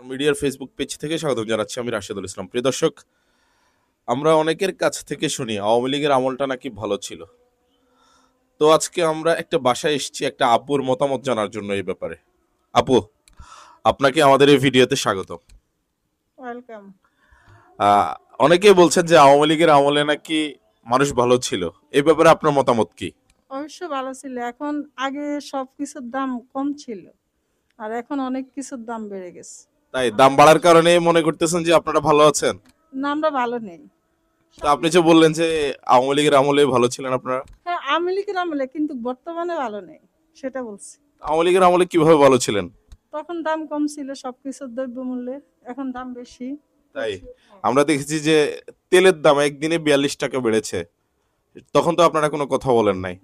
মিডিয়ার Facebook page থেকে স্বাগত জানাচ্ছি আমি রাশেদুল ইসলাম। প্রিয় দর্শক, আমরা অনেকের কাছ থেকে শুনি আওয়ামী লীগের আমলটা নাকি ভালো ছিল। তো আজকে আমরা একটা বাসায় এসেছি একটা আপুর মতামত জানার জন্য এই ব্যাপারে। আপু, আপনাকে আমাদের এই ভিডিওতে স্বাগত। ওয়েলকাম। আহ, অনেকেই বলছেন যে আওয়ামী লীগের আমলে নাকি মানুষ ভালো ছিল, এই ব্যাপারে আপনার মতামত কি? অবশ্য ভালো ছিল। এখন আগে সব কিছুর দাম কম ছিল, আর এখন অনেক কিছুর দাম বেড়ে গেছে। তাই দাম বাড়ার কারণে মনে করতেছেন যে আপনারা ভালো আছেন? না, আমরা ভালো নেই। তো আপনি যে বললেন যে আওয়ামী লীগের আমলে ভালো ছিলেন আপনারা, হ্যাঁ, আওয়ামী লীগের আমলে, কিন্তু বর্তমানে ভালো নেই, সেটা বলছি। আওয়ামী লীগের আমলে কিভাবে ভালো ছিলেন? তখন দাম কম ছিল সবকিছুর দ্রব্যমূল্যের, এখন দাম বেশি। তাই আমরা দেখেছি যে তেলের দাম একদিনে 42 টাকা বেড়েছে, তখন তো আপনারা কোনো কথা বলেন নাই।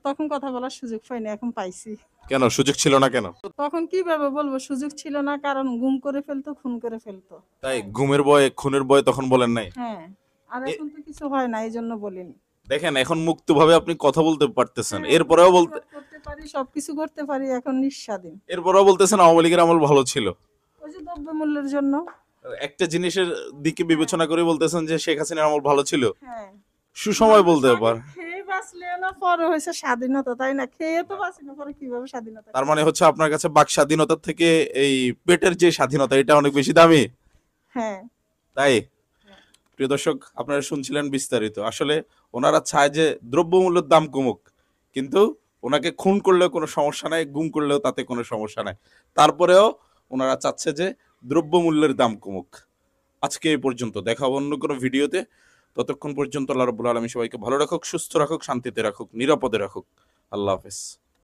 তখন কথা বলার সুযোগ পাইনি, এখন পাইছি। কেন সুযোগ ছিল না কেন? তখন কিভাবে বলবো, সুযোগ ছিল না, কারণ গুম করে ফেলতো, খুন করে ফেলতো। তাই ঘুমের ভয়ে খুনের ভয়ে তখন বলেন নাই? হ্যাঁ, আর এ- এখন তো কিছু হয় না, এই জন্য বলিনি। দেখেন এখন মুক্তভাবে আপনি কথা বলতে পারতেছেন, হ্যাঁ, এরপরেও বলতে প্রতিবাদ করতে পারি, সবকিছু করতে পারি, এখন নিঃস্বাধীন। এরপরেও বলতেছেন আওয়ামী লীগের আমল ভালো ছিল। ওই যে দ্রব্যমূল্যের জন্য। একটা জিনিসের দিকে বিবেচনা করে বলতেছেন যে শেখ হাসিনার আমল ভালো ছিল। হ্যাঁ, সুসময় বলতে মানুষ আগে পার। খেয়ে বাঁচলে না, পরে হয়েছে স্বাধীনতা, তাই না? খেয়ে তো বাঁচি না, পরে কিভাবে স্বাধীনতা? তার মানে হচ্ছে আপনার কাছে বাক স্বাধীনতার থেকে এই পেটের যে স্বাধীনতা এটা অনেক বেশি দামি। হ্যাঁ। তাই হ্যাঁ। প্রিয় দর্শক, আপনারা শুনছিলেন বিস্তারিত। আসলে ওনারা চায় যে দ্রব্যমূল্যের দাম কমুক, কিন্তু ওনাকে খুন করলেও কোনো সমস্যা নাই, গুম করলেও তাতে কোনো সমস্যা নাই। তারপরেও ওনারা চাচ্ছে যে দ্রব্যমূল্যের দাম কমুক। আজকে এই পর্যন্ত, দেখা হবে অন্য কোনো ভিডিওতে। ততক্ষণ পর্যন্ত আল্লাহ রাব্বুল আলামিন সবাইকে ভালো রাখুক, সুস্থ রাখুক, শান্তিতে রাখুক, নিরাপদে রাখুক। আল্লাহ হাফেজ।